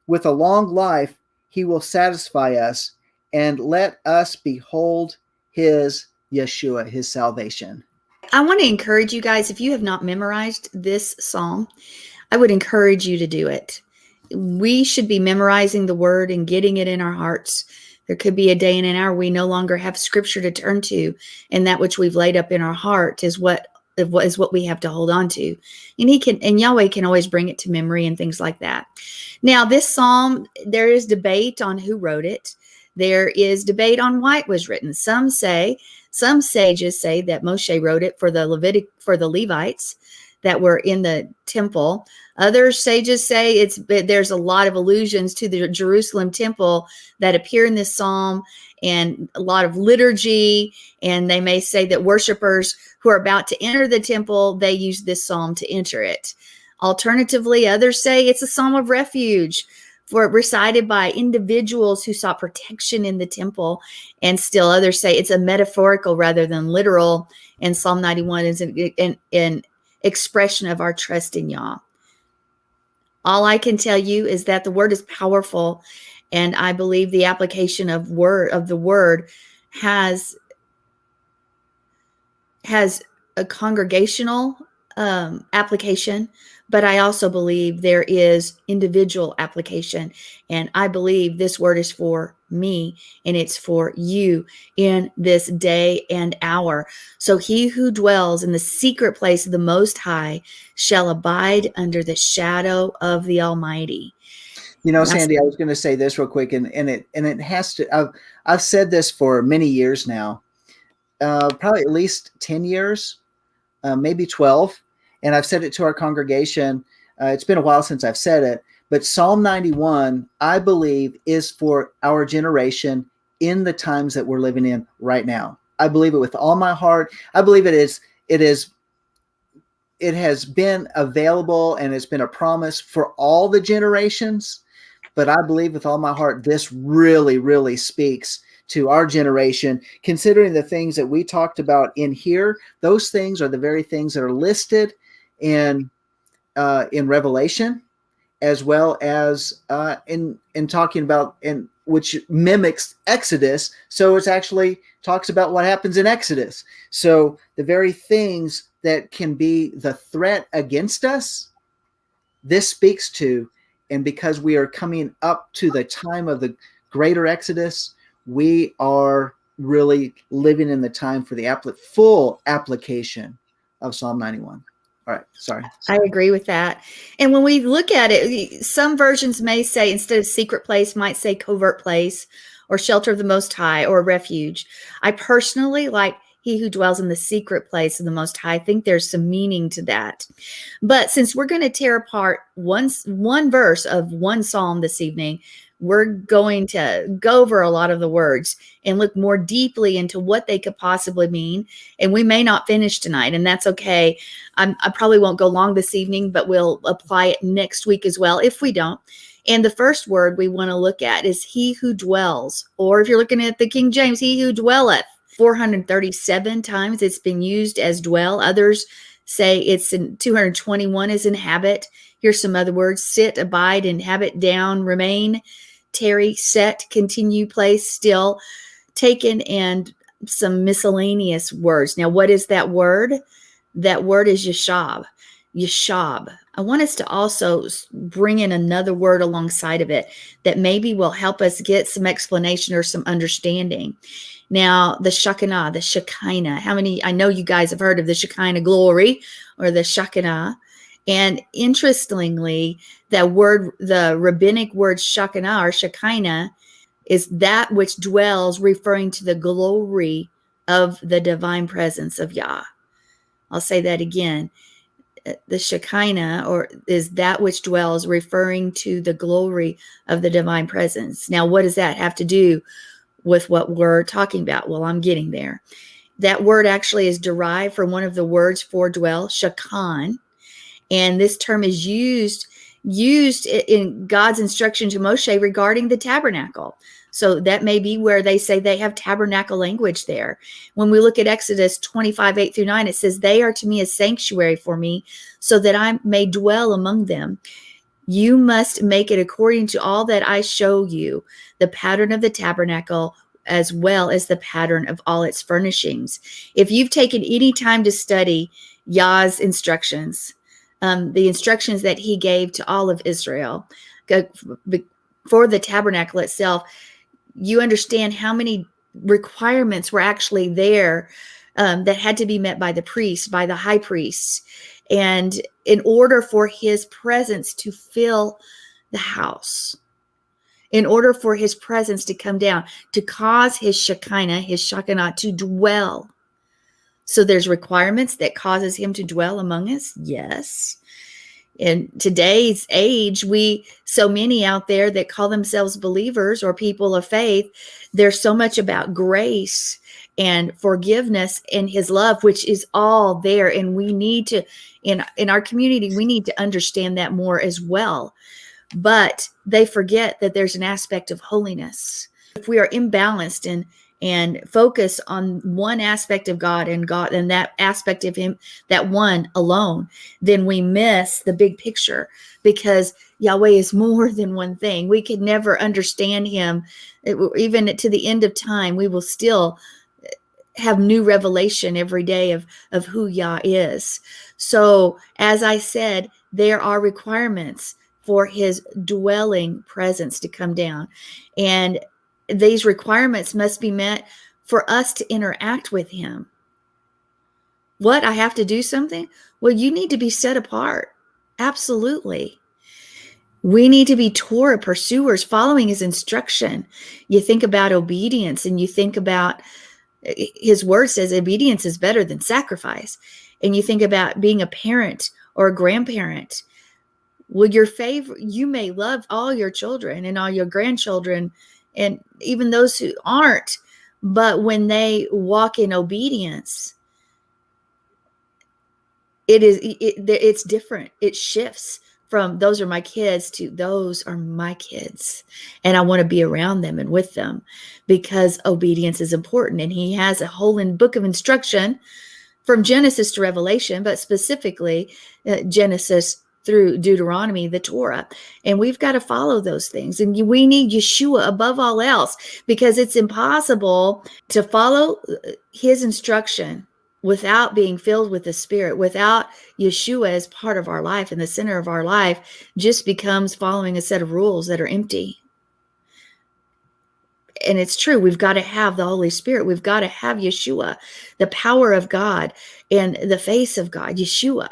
S2: With a long life, he will satisfy us and let us behold his Yeshua, his salvation.
S1: I want to encourage you guys, if you have not memorized this psalm, I would encourage you to do it. We should be memorizing the word and getting it in our hearts. There could be a day and an hour we no longer have scripture to turn to, and that which we've laid up in our heart is what we have to hold on to. And Yahweh can always bring it to memory and things like that. Now, this psalm, there is debate on who wrote it. There is debate on why it was written. Some sages say that Moshe wrote it for the Levites that were in the temple. Other sages say there's a lot of allusions to the Jerusalem temple that appear in this psalm, and a lot of liturgy. And they may say that worshipers who are about to enter the temple, they use this psalm to enter it. Alternatively, others say it's a psalm of refuge, for recited by individuals who sought protection in the temple. And still others say it's a metaphorical rather than literal. And Psalm 91 is an expression of our trust in Yah. All I can tell you is that the word is powerful, and I believe the application of the word has a congregational application, but I also believe there is individual application. And I believe this word is for me and it's for you in this day and hour. So he who dwells in the secret place of the Most High shall abide under the shadow of the Almighty.
S2: Sandy, I was going to say this real quick, and it has to. I've said this for many years now, probably at least 10 years, maybe 12. And I've said it to our congregation. It's been a while since I've said it, but Psalm 91, I believe, is for our generation in the times that we're living in right now. I believe it with all my heart. I believe it has been available and it's been a promise for all the generations. But I believe with all my heart, this really, really speaks to our generation, considering the things that we talked about in here. Those things are the very things that are listed in Revelation, as well as in talking about, in which mimics Exodus. So it's actually talks about what happens in Exodus. So the very things that can be the threat against us, this speaks to. And because we are coming up to the time of the greater Exodus, we are really living in the time for the full application of Psalm 91. All right, sorry.
S1: I agree with that. And when we look at it, some versions may say, instead of secret place, might say covert place or shelter of the Most High or refuge. I personally like he who dwells in the secret place of the Most High. I think there's some meaning to that. But since we're going to tear apart one verse of one psalm this evening, we're going to go over a lot of the words and look more deeply into what they could possibly mean. And we may not finish tonight, and that's okay. I probably won't go long this evening, but we'll apply it next week as well if we don't. And the first word we want to look at is he who dwells, or if you're looking at the King James, he who dwelleth. 437 times it's been used as dwell. Others say it's in 221 as inhabit. Here's some other words: sit, abide, inhabit, down, remain, tarry, set, continue, place, still, taken, and some miscellaneous words. Now, what is that word? That word is yashab. Yeshab. I want us to also bring in another word alongside of it that maybe will help us get some explanation or some understanding. Now, the Shekinah, the Shekinah. How many? I know you guys have heard of the Shekinah glory or the Shekinah. And interestingly, that word, the rabbinic word Shekinah or Shekinah, is that which dwells, referring to the glory of the divine presence of Yah. I'll say that again. The Shekinah, or is that which dwells, referring to the glory of the divine presence. Now, what does that have to do with what we're talking about? Well, I'm getting there. That word actually is derived from one of the words for dwell, shakan, and this term is used in God's instruction to Moshe regarding the tabernacle. So that may be where they say they have tabernacle language there. When we look at Exodus 25, 8-9, it says, they are to me a sanctuary for me, so that I may dwell among them. You must make it according to all that I show you, the pattern of the tabernacle, as well as the pattern of all its furnishings. If you've taken any time to study Yah's instructions, the instructions that he gave to all of Israel for the tabernacle itself, you understand how many requirements were actually there that had to be met by the priest, by the high priest. And in order for his presence to fill the house, in order for his presence to come down, to cause his Shekinah to dwell. So there's requirements that causes him to dwell among us. Yes. In today's age, so many out there that call themselves believers or people of faith, there's so much about grace and forgiveness and his love, which is all there. And we need to, in our community, we need to understand that more as well. But they forget that there's an aspect of holiness. If we are imbalanced and focus on one aspect of God and that aspect of him, that one alone, then we miss the big picture, because Yahweh is more than one thing. We could never understand him. Even to the end of time, we will still have new revelation every day of who Yah is. So as I said, there are requirements for his dwelling presence to come down. And these requirements must be met for us to interact with him. What? I have to do something? Well, you need to be set apart. Absolutely. We need to be Torah pursuers, following his instruction. You think about obedience, and you think about his word says obedience is better than sacrifice. And you think about being a parent or a grandparent. Well, you may love all your children and all your grandchildren, and even those who aren't, but when they walk in obedience, it's different. It shifts from those are my kids to those are my kids, and I want to be around them and with them, because obedience is important. And he has a whole book of instruction from Genesis to Revelation, but specifically Genesis through Deuteronomy, the Torah. And we've got to follow those things. And we need Yeshua above all else, because it's impossible to follow his instruction without being filled with the Spirit. Without Yeshua as part of our life and the center of our life, just becomes following a set of rules that are empty. And it's true. We've got to have the Holy Spirit. We've got to have Yeshua, the power of God and the face of God, Yeshua.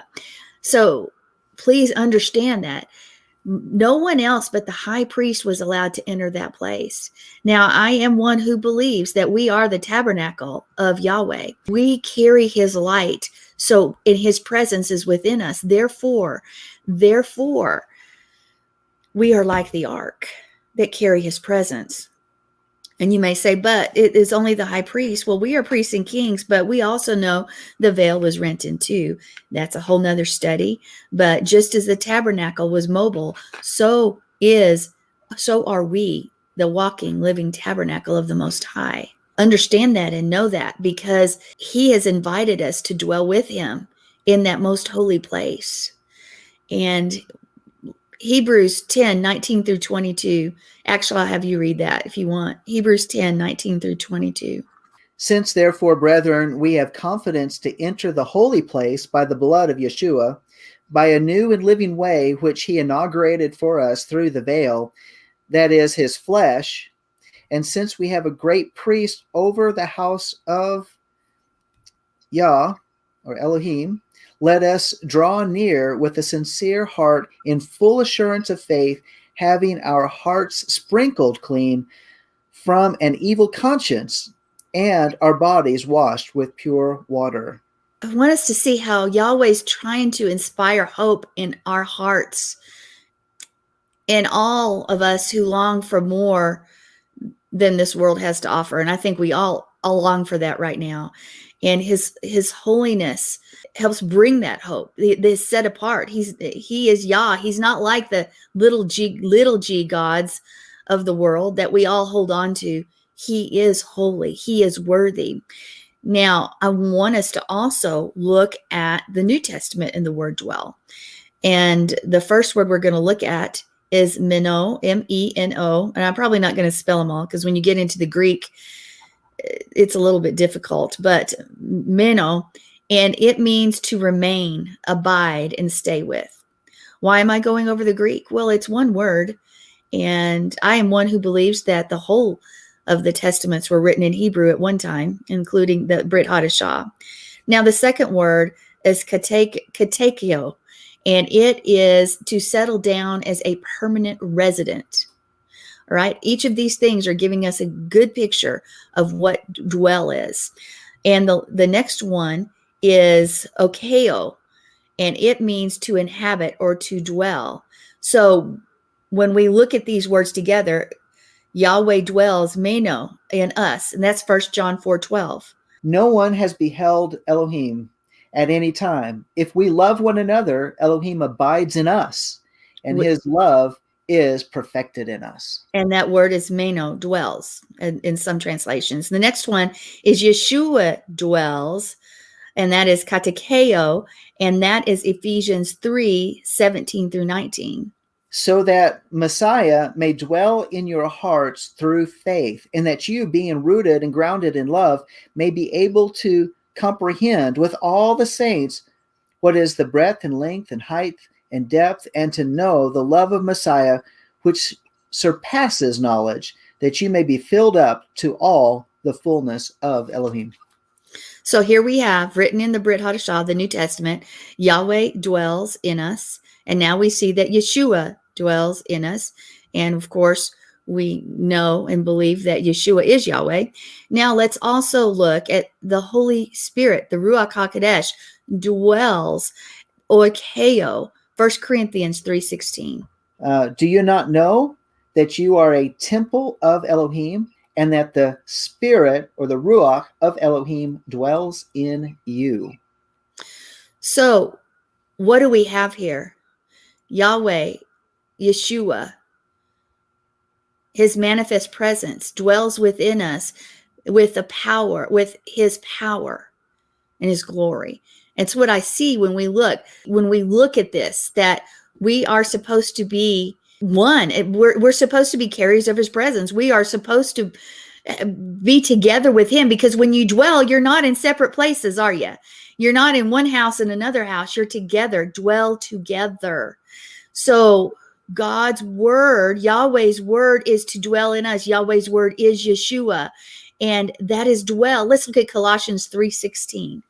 S1: So please understand that no one else but the high priest was allowed to enter that place. Now, I am one who believes that we are the tabernacle of Yahweh. We carry his light. So, in his presence is within us. Therefore, we are like the ark that carry his presence. And you may say, but it is only the high priest. Well, we are priests and kings, but we also know the veil was rent in two. That's a whole nother study. But just as the tabernacle was mobile, so are we, the walking, living tabernacle of the Most High. Understand that and know that, because he has invited us to dwell with him in that most holy place. And Hebrews 10, 19 through 22. Actually, I'll have you read that if you want. Hebrews 10, 19 through 22.
S2: Since therefore, brethren, we have confidence to enter the holy place by the blood of Yeshua, by a new and living way which he inaugurated for us through the veil, that is his flesh. And since we have a great priest over the house of Yah, or Elohim, let us draw near with a sincere heart in full assurance of faith, having our hearts sprinkled clean from an evil conscience and our bodies washed with pure water.
S1: I want us to see how Yahweh's trying to inspire hope in our hearts and all of us who long for more than this world has to offer. And I think we all long for that right now. And his holiness helps bring that hope. This set apart. He is Yah. He's not like the little g gods of the world that we all hold on to. He is holy. He is worthy. Now, I want us to also look at the New Testament in the word dwell. And the first word we're going to look at is meno, M-E-N-O. And I'm probably not going to spell them all because when you get into the Greek, it's a little bit difficult, but meno, and it means to remain, abide, and stay with. Why am I going over the Greek? Well, it's one word, and I am one who believes that the whole of the Testaments were written in Hebrew at one time, including the Brit Hadashah. Now, the second word is katekio, and it is to settle down as a permanent resident. All right. Each of these things are giving us a good picture of what dwell is. And the next one is okeo, and it means to inhabit or to dwell. So when we look at these words together, Yahweh dwells meno in us, and that's 1 John 4:12.
S2: No one has beheld Elohim at any time. If we love one another, Elohim abides in us, and his love is perfected in us.
S1: And that word is meno, dwells, in some translations. The next one is Yeshua dwells, and that is katekeo, and that is Ephesians 3:17-19.
S2: So that Messiah may dwell in your hearts through faith, and that you, being rooted and grounded in love, may be able to comprehend with all the saints what is the breadth and length and height and depth, and to know the love of Messiah, which surpasses knowledge, that you may be filled up to all the fullness of Elohim.
S1: So here we have, written in the Brit Hadashah, the New Testament, Yahweh dwells in us. And now we see that Yeshua dwells in us. And of course, we know and believe that Yeshua is Yahweh. Now let's also look at the Holy Spirit, the Ruach HaKodesh dwells, oikeo, 1 Corinthians 3:16.
S2: Do you not know that you are a temple of Elohim, and that the Spirit, or the Ruach of Elohim, dwells in you?
S1: So what do we have here? Yahweh, Yeshua, his manifest presence dwells within us with the power, with his power and his glory. It's what I see when we look at this, that we are supposed to be one. We're supposed to be carriers of his presence. We are supposed to be together with him, because when you dwell, you're not in separate places, are you? You're not in one house and another house. You're together, dwell together. So God's word, Yahweh's word, is to dwell in us. Yahweh's word is Yeshua, and that is dwell. Let's look at Colossians 3:16.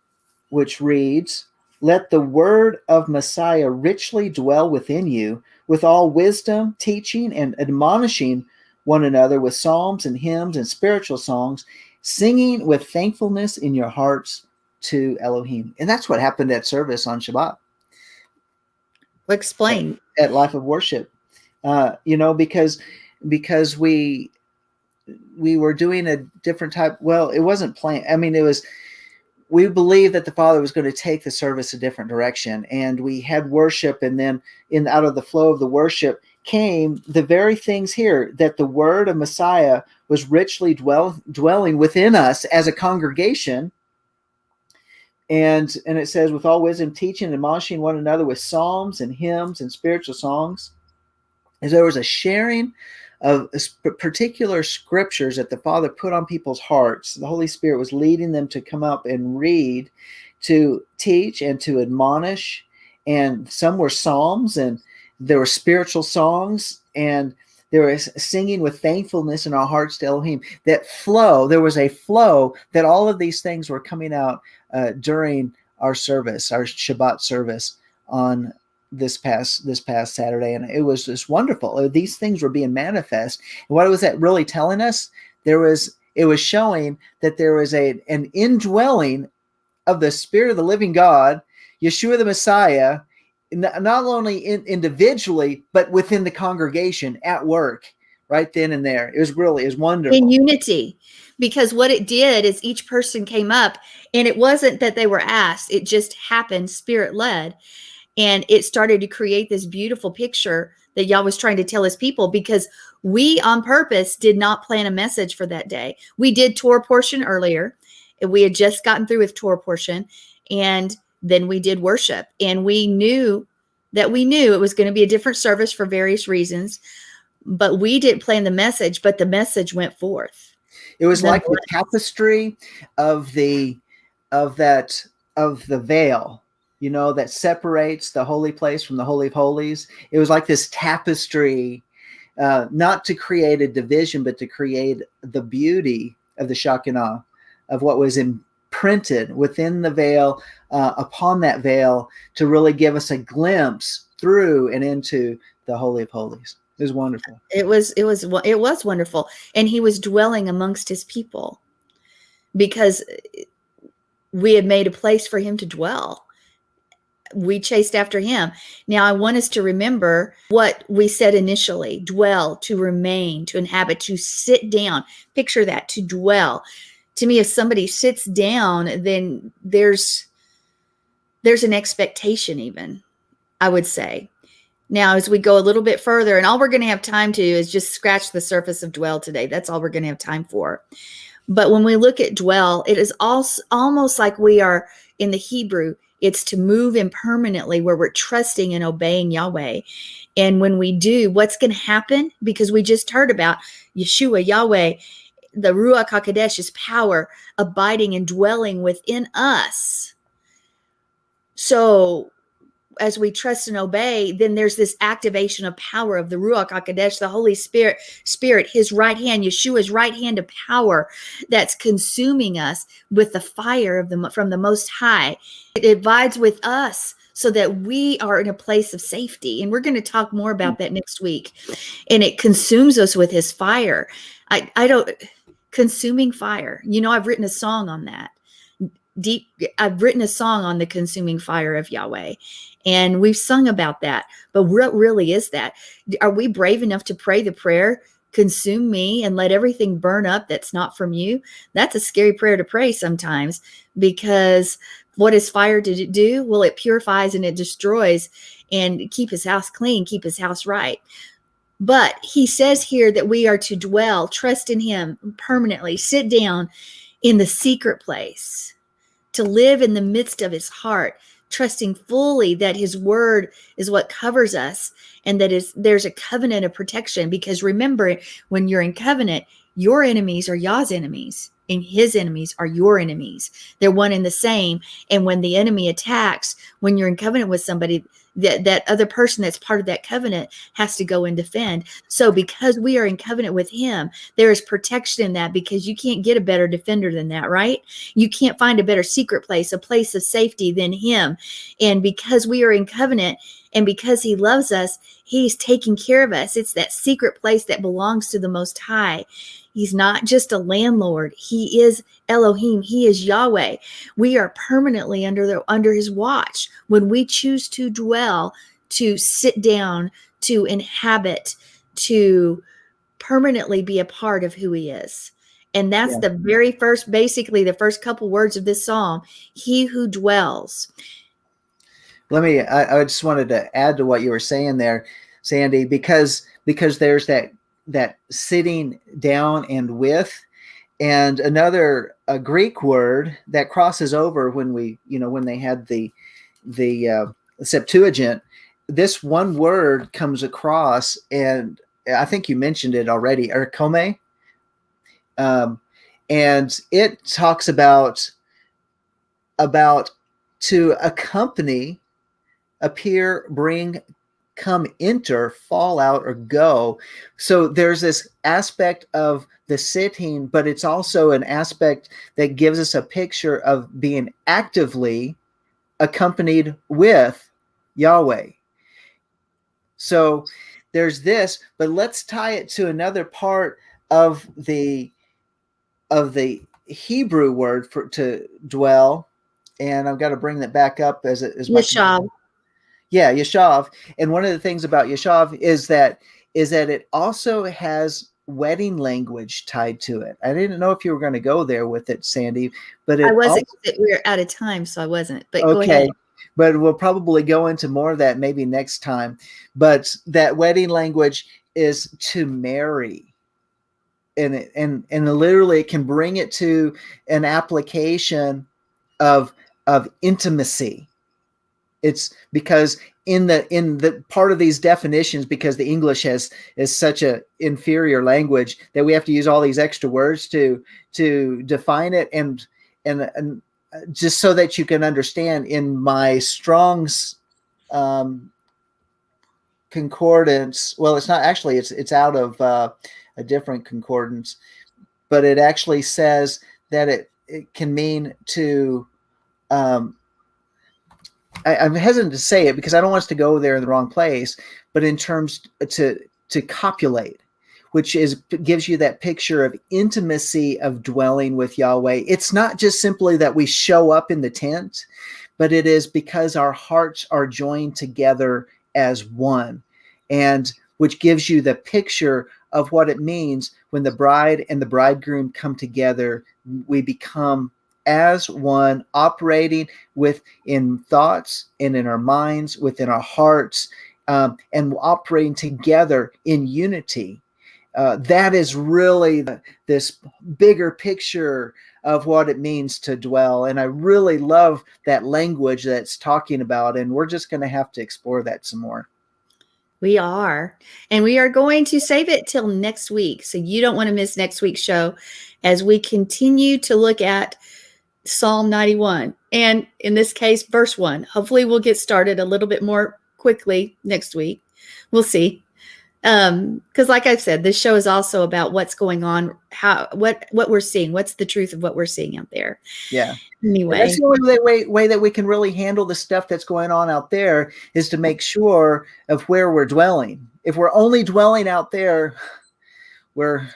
S2: Which reads, let the word of Messiah richly dwell within you, with all wisdom, teaching and admonishing one another with psalms and hymns and spiritual songs, singing with thankfulness in your hearts to Elohim. And that's what happened at service on Shabbat.
S1: Explain.
S2: At Life of Worship. Because we were doing a different type. Well, it wasn't planned. I mean, we believed that the Father was going to take the service a different direction, and we had worship, and then out of the flow of the worship came the very things here, that the word of Messiah was richly dwelling within us as a congregation. And it says, with all wisdom, teaching and admonishing one another with psalms and hymns and spiritual songs. As there was a sharing of particular scriptures that the Father put on people's hearts. The Holy Spirit was leading them to come up and read, to teach and to admonish. and some were psalms, and there were spiritual songs, and there was singing with thankfulness in our hearts to Elohim. That flow, there was a flow that all of these things were coming out during our service, our Shabbat service on this past Saturday, and it was just wonderful. These things were being manifest, and what was that really telling us? It was showing that there was an indwelling of the Spirit of the living God, Yeshua the Messiah, not only individually, but within the congregation at work, right then and there. It was wonderful.
S1: In unity, because what it did is each person came up, and it wasn't that they were asked, it just happened, Spirit led. And it started to create this beautiful picture that Yah was trying to tell his people, because we on purpose did not plan a message for that day. We did Torah portion earlier, and we had just gotten through with Torah portion, and then we did worship, and we knew it was going to be a different service for various reasons, but we didn't plan the message, but the message went forth.
S2: It was like the tapestry of the veil, that separates the holy place from the Holy of Holies. It was like this tapestry, not to create a division, but to create the beauty of the Shekinah, of what was imprinted within the veil, upon that veil, to really give us a glimpse through and into the Holy of Holies. It was wonderful.
S1: It was wonderful. And he was dwelling amongst his people because we had made a place for him to dwell. We chased after him. Now, I want us to remember what we said initially: dwell, to remain, to inhabit, to sit down. Picture that, to dwell. To me, if somebody sits down, then there's an expectation, even, I would say. Now, as we go a little bit further, and all we're going to have time to is just scratch the surface of dwell today. That's all we're going to have time for. But when we look at dwell, it is also almost like we are in the Hebrew. It's to move impermanently, where we're trusting and obeying Yahweh. And when we do, what's going to happen? Because we just heard about Yeshua, Yahweh, the Ruach HaKodesh's power abiding and dwelling within us. So as we trust and obey, then there's this activation of power of the Ruach HaKodesh, the Holy Spirit, his right hand, Yeshua's right hand of power, that's consuming us with the fire from the Most High. It abides with us so that we are in a place of safety. And we're going to talk more about that next week. And it consumes us with his fire. Consuming fire. I've written a song on that. I've written a song on the consuming fire of Yahweh, and we've sung about that. But what really is that? Are we brave enough to pray the prayer, consume me and let everything burn up that's not from you? That's a scary prayer to pray sometimes, because what is fire to do? Well, it purifies and it destroys, and keep his house clean, keep his house right. But he says here that we are to dwell, trust in him permanently, sit down in the secret place, to live in the midst of his heart, trusting fully that his word is what covers us, and that there's a covenant of protection. Because remember, when you're in covenant, your enemies are Yah's enemies, and his enemies are your enemies. They're one and the same. And when the enemy attacks, when you're in covenant with somebody, that other person that's part of that covenant has to go and defend. So because we are in covenant with him, there is protection in that, because you can't get a better defender than that, right? You can't find a better secret place, a place of safety than him. And because we are in covenant, and because he loves us, he's taking care of us. It's that secret place that belongs to the Most High. He's not just a landlord. He is Elohim. He is Yahweh. We are permanently under his watch when we choose to dwell, to sit down, to inhabit, to permanently be a part of who he is. And that's the very first, basically the first couple words of this psalm: he who dwells.
S2: I just wanted to add to what you were saying there, Sandy, because there's that sitting down and with, and another Greek word that crosses over when they had the Septuagint. This one word comes across, and I think you mentioned it already, erkome, and it talks about to accompany appear, bring, come, enter, fall out, or go. So there's this aspect of the sitting, but it's also an aspect that gives us a picture of being actively accompanied with Yahweh. So there's this, but let's tie it to another part of the Hebrew word for to dwell, and I've got to bring that back up as my
S1: Yeshav.
S2: yeah, Yeshav. And one of the things about Yeshav is that it also has wedding language tied to it. I didn't know if you were going to go there with it, Sandy, but
S1: I
S2: it
S1: wasn't.
S2: also,
S1: We're out of time, so I wasn't. But go
S2: okay.
S1: ahead.
S2: But we'll probably go into more of that maybe next time. But that wedding language is to marry. And literally it can bring it to an application of intimacy. It's because in the part of these definitions, because the English is such a inferior language that we have to use all these extra words to define it, and just so that you can understand. In my Strong's concordance, well, it's not actually, it's out of a different concordance, but it actually says that it can mean to I'm hesitant to say it because I don't want us to go there in the wrong place, but in terms to copulate, which gives you that picture of intimacy of dwelling with Yahweh. It's not just simply that we show up in the tent, but it is because our hearts are joined together as one, and which gives you the picture of what it means when the bride and the bridegroom come together. We become as one, operating within thoughts and in our minds, within our hearts, and operating together in unity. That is really this bigger picture of what it means to dwell. And I really love that language that's talking about, and we're just going to have to explore that some more.
S1: We are. And we are going to save it till next week. So you don't want to miss next week's show as we continue to look at Psalm 91. And in this case, verse 1. Hopefully we'll get started a little bit more quickly next week. We'll see. Because like I've said, this show is also about what's going on, what we're seeing, what's the truth of what we're seeing out there.
S2: Yeah.
S1: Anyway,
S2: and that's the only way that we can really handle the stuff that's going on out there, is to make sure of where we're dwelling. If we're only dwelling out there, we're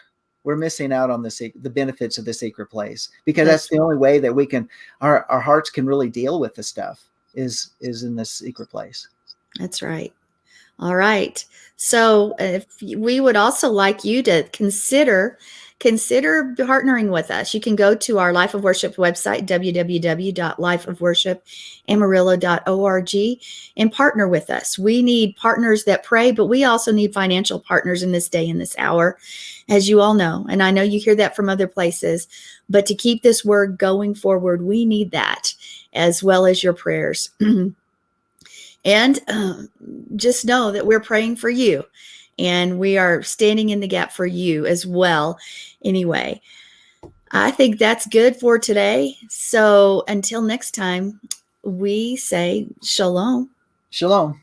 S2: missing out on the benefits of the secret place, because that's the only way that we can, our hearts can really deal with the stuff is in this secret place.
S1: That's right. All right. So if we would also like you to consider partnering with us. You can go to our Life of Worship website, www.lifeofworshipamarillo.org, and partner with us. We need partners that pray, but we also need financial partners in this day and this hour, as you all know. And I know you hear that from other places, but to keep this word going forward, we need that, as well as your prayers. And just know that we're praying for you, and we are standing in the gap for you as well. Anyway, I think that's good for today. So until next time, we say shalom.
S2: Shalom.